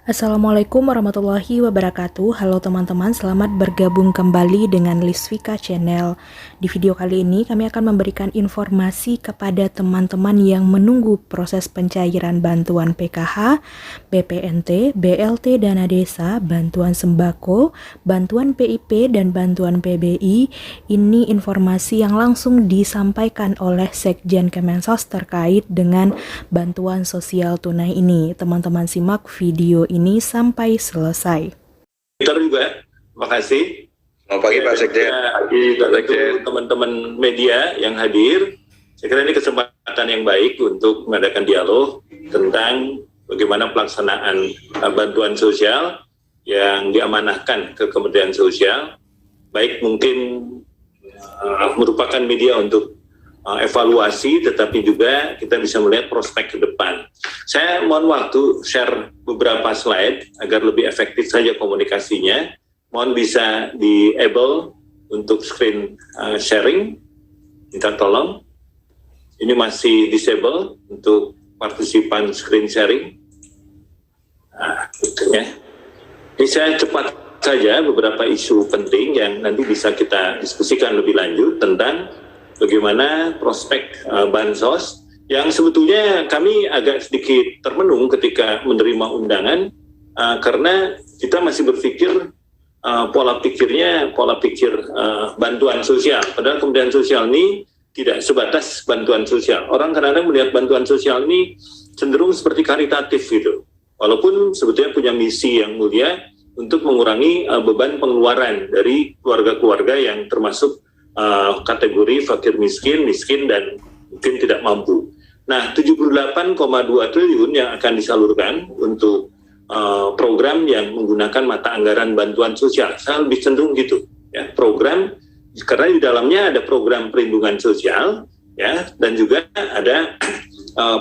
Assalamualaikum warahmatullahi wabarakatuh. Halo teman-teman, selamat bergabung kembali dengan Lisvika Channel. Di video kali ini kami akan memberikan informasi kepada teman-teman yang menunggu proses pencairan bantuan PKH, BPNT, BLT Dana Desa, bantuan sembako, bantuan PIP, dan bantuan PBI. Ini informasi yang langsung disampaikan oleh Sekjen Kemensos terkait dengan bantuan sosial tunai ini. Teman-teman simak video ini sampai selesai. Twitter juga, terima kasih. Selamat pagi Pak Sekjen. Teman-teman media yang hadir, saya kira ini kesempatan yang baik untuk mengadakan dialog tentang bagaimana pelaksanaan bantuan sosial yang diamanahkan ke Kementerian Sosial, baik mungkin merupakan media untuk evaluasi, tetapi juga kita bisa melihat prospek ke depan. Saya mohon waktu share beberapa slide agar lebih efektif saja komunikasinya. Mohon bisa di-able untuk screen sharing. Minta tolong. Ini masih disable untuk partisipan screen sharing. Nah, gitu ya. Ini saya cepat saja beberapa isu penting yang nanti bisa kita diskusikan lebih lanjut tentang bagaimana prospek bansos yang sebetulnya kami agak sedikit termenung ketika menerima undangan karena kita masih berpikir pola pikir bantuan sosial. Padahal kemudian sosial ini tidak sebatas bantuan sosial. Orang kadang-kadang melihat bantuan sosial ini cenderung seperti karitatif gitu. Walaupun sebetulnya punya misi yang mulia untuk mengurangi beban pengeluaran dari keluarga-keluarga yang termasuk kategori fakir miskin, dan mungkin tidak mampu. Nah, 78,2 triliun yang akan disalurkan untuk program yang menggunakan mata anggaran bantuan sosial. Saya lebih cenderung gitu, ya, program, karena di dalamnya ada program perlindungan sosial, ya, dan juga ada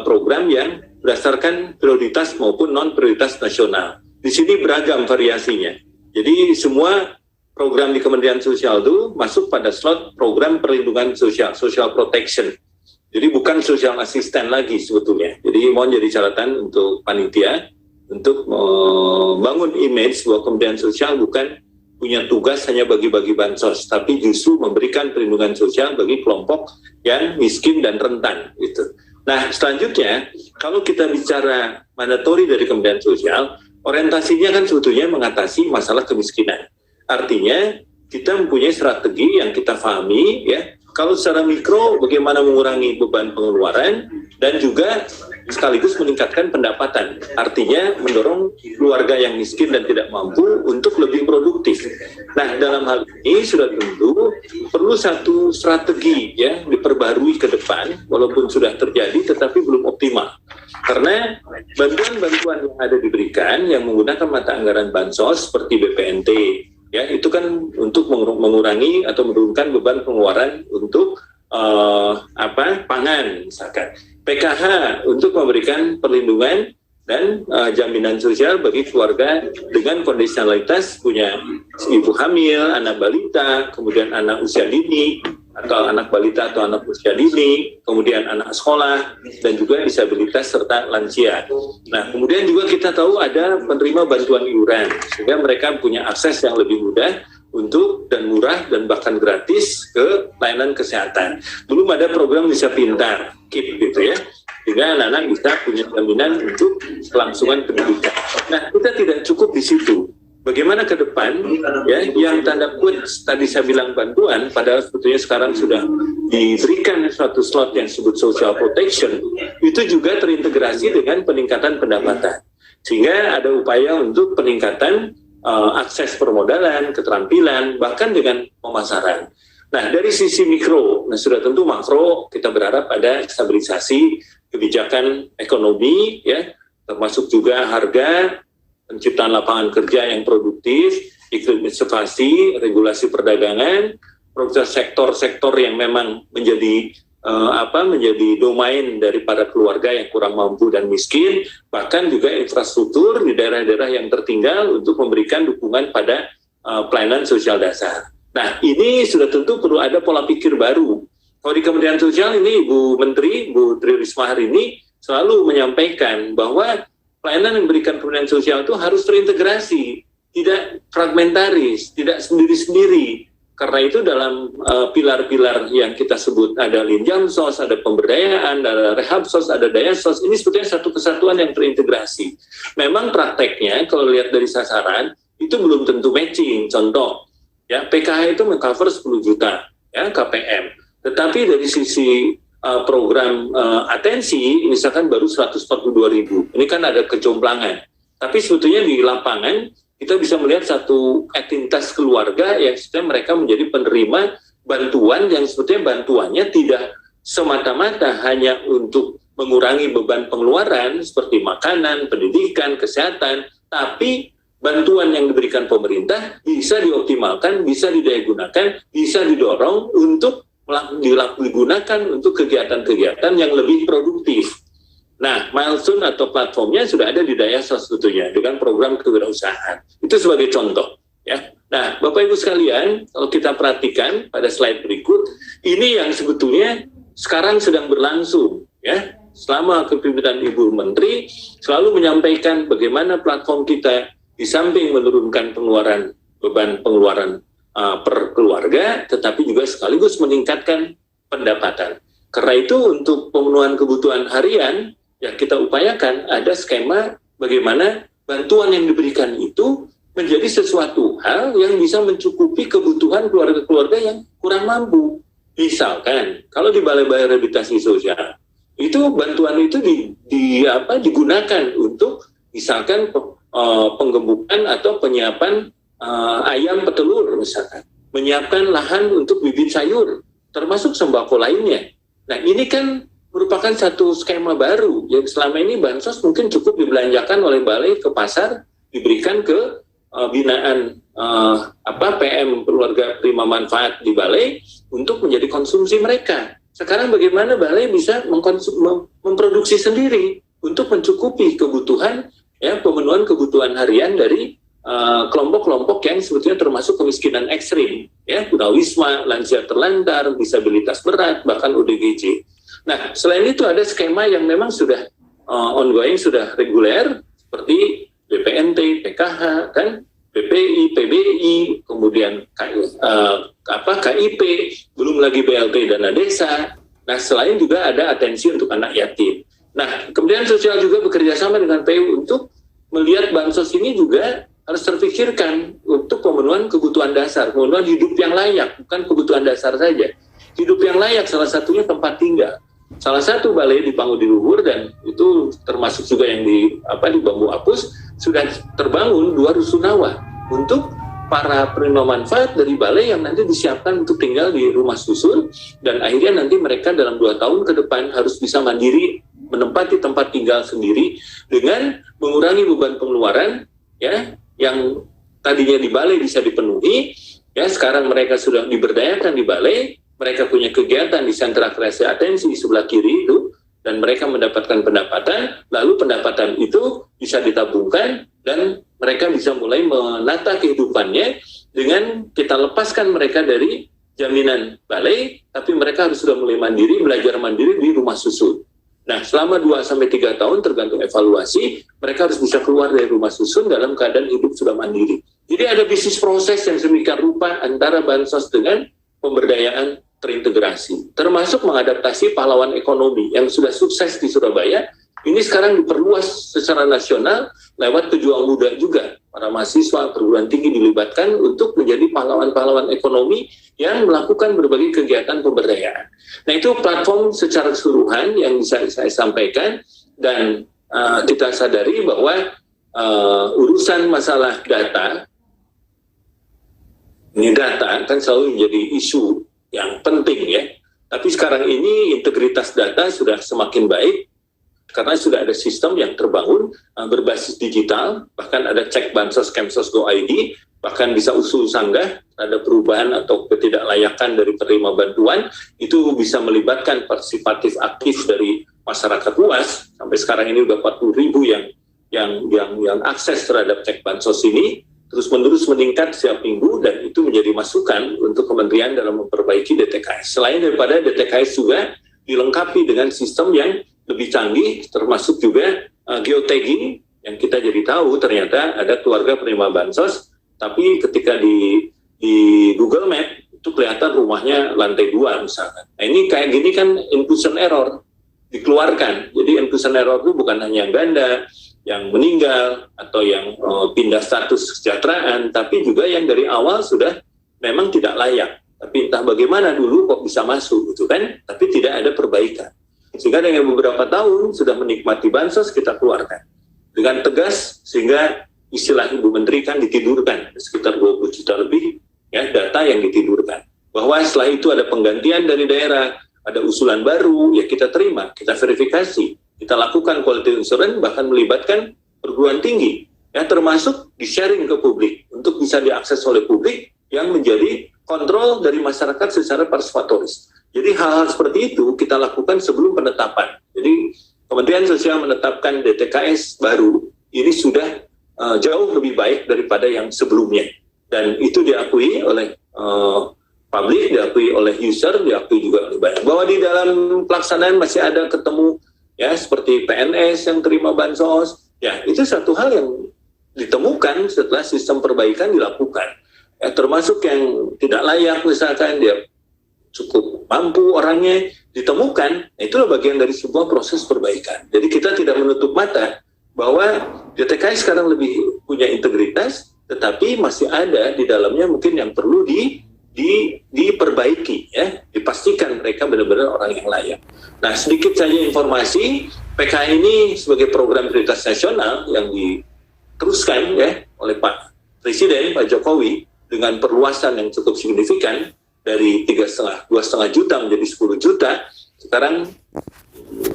program yang berdasarkan prioritas maupun non prioritas nasional. Di sini beragam variasinya. Jadi semua program di Kementerian Sosial itu masuk pada slot program perlindungan sosial, social protection. Jadi bukan social assistant lagi sebetulnya. Jadi mohon jadi catatan untuk panitia, untuk membangun image bahwa Kementerian Sosial bukan punya tugas hanya bagi-bagi bansos, tapi justru memberikan perlindungan sosial bagi kelompok yang miskin dan rentan. Gitu. Nah, selanjutnya, kalau kita bicara mandatori dari Kementerian Sosial, orientasinya kan sebetulnya mengatasi masalah kemiskinan. Artinya kita mempunyai strategi yang kita pahami, ya. Kalau secara mikro bagaimana mengurangi beban pengeluaran dan juga sekaligus meningkatkan pendapatan. Artinya mendorong keluarga yang miskin dan tidak mampu untuk lebih produktif. Nah, dalam hal ini sudah tentu perlu satu strategi ya diperbarui ke depan, walaupun sudah terjadi tetapi belum optimal. Karena bantuan-bantuan yang ada diberikan yang menggunakan mata anggaran bansos seperti BPNT, ya, itu kan untuk mengurangi atau menurunkan beban pengeluaran untuk pangan misalkan. PKH untuk memberikan perlindungan dan jaminan sosial bagi keluarga dengan kondisionalitas punya ibu hamil, anak balita, kemudian anak usia dini atau anak balita atau anak usia dini, kemudian anak sekolah dan juga disabilitas serta lansia. Nah, kemudian juga kita tahu ada penerima bantuan iuran sehingga mereka punya akses yang lebih mudah untuk dan murah dan bahkan gratis ke layanan kesehatan. Belum ada program Bisa Pintar, KIP gitu ya, sehingga anak-anak bisa punya jaminan untuk kelangsungan pendidikan. Nah, kita tidak cukup di situ. Bagaimana ke depan, ya, yang tanda kutip tadi saya bilang bantuan, padahal sebetulnya sekarang sudah diberikan suatu slot yang disebut social protection, itu juga terintegrasi dengan peningkatan pendapatan. Sehingga ada upaya untuk peningkatan akses permodalan, keterampilan, bahkan dengan pemasaran. Nah, dari sisi mikro, nah sudah tentu makro, kita berharap ada stabilisasi kebijakan ekonomi, ya, termasuk juga harga, penciptaan lapangan kerja yang produktif, iklim investasi, regulasi perdagangan, proses sektor-sektor yang memang menjadi menjadi domain daripada keluarga yang kurang mampu dan miskin, bahkan juga infrastruktur di daerah-daerah yang tertinggal untuk memberikan dukungan pada pelayanan sosial dasar. Nah, ini sudah tentu perlu ada pola pikir baru. Kalau di Kementerian Sosial ini Bu Menteri, Bu Tri Risma hari ini selalu menyampaikan bahwa pelayanan yang diberikan Kementerian Sosial itu harus terintegrasi, tidak fragmentaris, tidak sendiri-sendiri. Karena itu dalam pilar-pilar yang kita sebut ada Linjamsos, ada pemberdayaan, ada Rehabsos, ada Dayasos, ini sebetulnya satu kesatuan yang terintegrasi. Memang prakteknya kalau lihat dari sasaran itu belum tentu matching. Contoh, ya PKH itu mengcover 10 juta ya KPM. Tetapi dari sisi program atensi misalkan baru 142.000. Ini kan ada kejomplangan. Tapi sebetulnya di lapangan kita bisa melihat satu etinitas keluarga yang sebetulnya mereka menjadi penerima bantuan yang sebetulnya bantuannya tidak semata-mata hanya untuk mengurangi beban pengeluaran seperti makanan, pendidikan, kesehatan, tapi bantuan yang diberikan pemerintah bisa dioptimalkan, bisa didayagunakan, bisa didorong untuk digunakan untuk kegiatan-kegiatan yang lebih produktif. Nah, milestone atau platformnya sudah ada di Dayasos sebetulnya dengan program kewirausahaan. Itu sebagai contoh, ya. Nah, Bapak Ibu sekalian, kalau kita perhatikan pada slide berikut, ini yang sebetulnya sekarang sedang berlangsung, ya. Selama kepemimpinan Ibu Menteri selalu menyampaikan bagaimana platform kita di samping menurunkan pengeluaran beban pengeluaran per keluarga, tetapi juga sekaligus meningkatkan pendapatan. Karena itu untuk pemenuhan kebutuhan harian yang kita upayakan ada skema bagaimana bantuan yang diberikan itu menjadi sesuatu hal yang bisa mencukupi kebutuhan keluarga-keluarga yang kurang mampu. Misalkan kalau di balai-balai rehabilitasi sosial itu bantuan itu digunakan untuk misalkan penggembukan atau penyiapan ayam petelur misalkan, menyiapkan lahan untuk bibit sayur, termasuk sembako lainnya. Nah ini kan merupakan satu skema baru yang selama ini bansos mungkin cukup dibelanjakan oleh balai ke pasar, diberikan ke binaan PM keluarga prima manfaat di balai untuk menjadi konsumsi mereka. Sekarang bagaimana balai bisa memproduksi sendiri untuk mencukupi kebutuhan ya pemenuhan kebutuhan harian dari kelompok-kelompok yang sebetulnya termasuk kemiskinan ekstrim, ya tunawisma, lansia terlantar, disabilitas berat, bahkan ODGJ. Nah, selain itu ada skema yang memang sudah ongoing, sudah reguler, seperti BPNT, PKH, kan, PPI, PBI, kemudian KIP, belum lagi BLT dana desa. Nah, selain juga ada atensi untuk anak yatim. Nah, Kementerian Sosial juga bekerja sama dengan PU untuk melihat bansos ini juga harus terpikirkan untuk pemenuhan kebutuhan dasar, pemenuhan hidup yang layak, bukan kebutuhan dasar saja. Hidup yang layak salah satunya tempat tinggal. Salah satu balai di Pangudi Luhur dan itu termasuk juga yang di Bambu Apus sudah terbangun 2 rusunawa untuk para penerima manfaat dari balai yang nanti disiapkan untuk tinggal di rumah susun dan akhirnya nanti mereka dalam 2 tahun ke depan harus bisa mandiri menempati tempat tinggal sendiri dengan mengurangi beban pengeluaran ya yang tadinya di balai bisa dipenuhi ya sekarang mereka sudah diberdayakan di balai. Mereka punya kegiatan di sentra kreasi atensi di sebelah kiri itu, dan mereka mendapatkan pendapatan, lalu pendapatan itu bisa ditabungkan, dan mereka bisa mulai menata kehidupannya dengan kita lepaskan mereka dari jaminan balai, tapi mereka harus sudah mulai mandiri, belajar mandiri di rumah susun. Nah, selama 2-3 tahun tergantung evaluasi, mereka harus bisa keluar dari rumah susun dalam keadaan hidup sudah mandiri. Jadi ada bisnis proses yang sedemikian rupa antara bansos dengan pemberdayaan terintegrasi, termasuk mengadaptasi pahlawan ekonomi yang sudah sukses di Surabaya, ini sekarang diperluas secara nasional lewat pejuang muda juga. Para mahasiswa perguruan tinggi dilibatkan untuk menjadi pahlawan-pahlawan ekonomi yang melakukan berbagai kegiatan pemberdayaan. Nah itu platform secara keseluruhan yang bisa saya sampaikan dan kita sadari bahwa urusan masalah data, ini data kan selalu menjadi isu yang penting ya, tapi sekarang ini integritas data sudah semakin baik karena sudah ada sistem yang terbangun berbasis digital, bahkan ada cek bansos kemsos.go.id, bahkan bisa usul sanggah, ada perubahan atau ketidaklayakan dari penerima bantuan, itu bisa melibatkan partisipatif aktif dari masyarakat luas. Sampai sekarang ini udah 40.000 yang akses terhadap cek bansos ini, terus-menerus meningkat setiap minggu dan itu menjadi masukan untuk kementerian dalam memperbaiki DTKS. Selain daripada DTKS juga dilengkapi dengan sistem yang lebih canggih, termasuk juga geotagging, yang kita jadi tahu ternyata ada keluarga penerima bansos, tapi ketika di Google Map itu kelihatan rumahnya lantai 2 misalkan. Nah ini kayak gini kan inclusion error dikeluarkan. Jadi inclusion error itu bukan hanya yang ganda, yang meninggal atau yang pindah status kesejahteraan, tapi juga yang dari awal sudah memang tidak layak. Tapi entah bagaimana dulu kok bisa masuk gitu kan, tapi tidak ada perbaikan. Sehingga dengan beberapa tahun sudah menikmati bansos kita keluarkan dengan tegas, sehingga istilah Ibu Menteri kan ditidurkan sekitar 20 juta lebih ya data yang ditidurkan. Bahwa setelah itu ada penggantian dari daerah, ada usulan baru, ya kita terima, kita verifikasi, kita lakukan quality assurance, bahkan melibatkan perguruan tinggi, ya termasuk di-sharing ke publik, untuk bisa diakses oleh publik yang menjadi kontrol dari masyarakat secara partisipatoris. Jadi hal-hal seperti itu kita lakukan sebelum penetapan. Jadi Kementerian Sosial menetapkan DTKS baru, ini sudah jauh lebih baik daripada yang sebelumnya. Dan itu diakui oleh publik, diakui oleh user, diakui juga oleh banyak. Bahwa di dalam pelaksanaan masih ada ketemu ya seperti PNS yang terima bansos, ya itu satu hal yang ditemukan setelah sistem perbaikan dilakukan. Ya, termasuk yang tidak layak misalkan dia cukup mampu orangnya ditemukan, itulah bagian dari sebuah proses perbaikan. Jadi kita tidak menutup mata bahwa DTKS sekarang lebih punya integritas, tetapi masih ada di dalamnya mungkin yang perlu diperbaiki, ya, dipastikan mereka benar-benar orang yang layak. Nah, sedikit saja informasi, PKN ini sebagai program prioritas nasional yang diteruskan ya oleh Pak Presiden, Pak Jokowi, dengan perluasan yang cukup signifikan dari 2,5 juta menjadi 10 juta, sekarang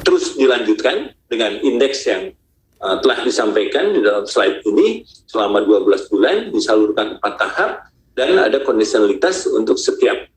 terus dilanjutkan dengan indeks yang telah disampaikan di dalam slide ini selama 12 bulan, disalurkan 4 tahap, dan ada kondisionalitas untuk setiap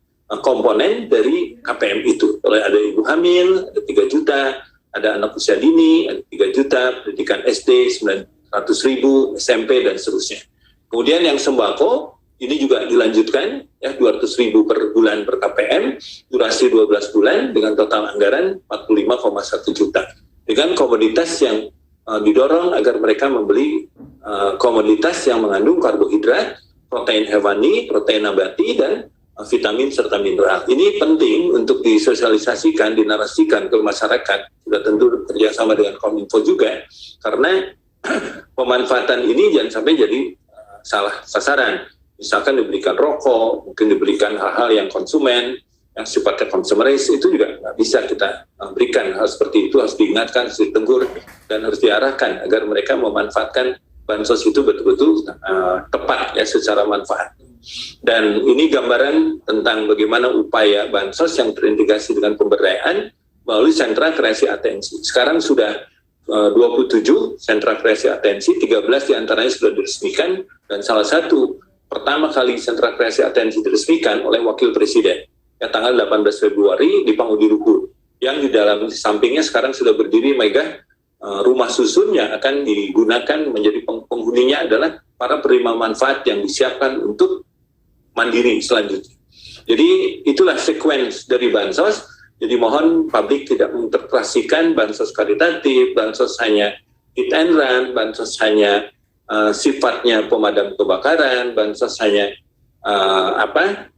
komponen dari KPM itu. Oleh ada ibu hamil, ada 3 juta, ada anak usia dini, ada 3 juta, pendidikan SD, 900.000, SMP, dan seterusnya. Kemudian yang sembako, ini juga dilanjutkan, ya 200.000 per bulan per KPM, durasi 12 bulan, dengan total anggaran 45,1 juta. Dengan komoditas yang didorong agar mereka membeli komoditas yang mengandung karbohidrat, protein hewani, protein nabati, dan vitamin serta mineral. Ini penting untuk disosialisasikan, dinarasikan ke masyarakat. Sudah tentu kerjasama dengan Kominfo juga, karena pemanfaatan ini jangan sampai jadi salah sasaran. Misalkan diberikan rokok, mungkin diberikan hal-hal yang konsumen, yang sifatnya consumeris, itu juga nggak bisa kita berikan. Hal seperti itu harus diingatkan, harus ditegur, dan harus diarahkan agar mereka memanfaatkan bansos itu betul-betul tepat ya secara manfaat. Dan ini gambaran tentang bagaimana upaya bansos yang terintegrasi dengan pemberdayaan melalui sentra kreasi atensi. Sekarang sudah 27 sentra kreasi atensi, 13 diantaranya sudah diresmikan, dan salah satu pertama kali sentra kreasi atensi diresmikan oleh Wakil Presiden ya tanggal 18 Februari di Pangudi Luhur, yang di dalam sampingnya sekarang sudah berdiri mega rumah susun yang akan digunakan menjadi penghuninya adalah para penerima manfaat yang disiapkan untuk mandiri selanjutnya. Jadi itulah sequence dari bansos. Jadi mohon publik tidak menginterpretasikan bansos karitatif, bansos hanya hit and run, bansos hanya sifatnya pemadam kebakaran, bansos hanya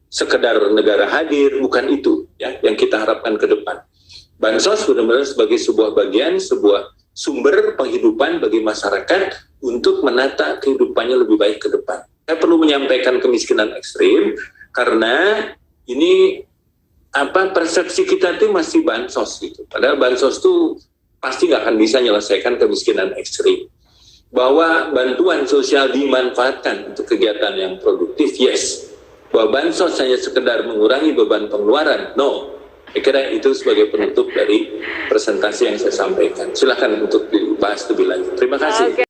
sekedar negara hadir, bukan itu ya yang kita harapkan ke depan. Bansos benar-benar sebagai sebuah bagian, sebuah sumber penghidupan bagi masyarakat untuk menata kehidupannya lebih baik ke depan. Saya perlu menyampaikan kemiskinan ekstrim karena ini persepsi kita itu masih bansos gitu. Padahal bansos itu pasti nggak akan bisa menyelesaikan kemiskinan ekstrim. Bahwa bantuan sosial dimanfaatkan untuk kegiatan yang produktif, yes. Bahwa bansos hanya sekedar mengurangi beban pengeluaran, no. Saya kira itu sebagai penutup dari presentasi yang saya sampaikan. Silakan untuk dibahas lebih lanjut. Terima kasih.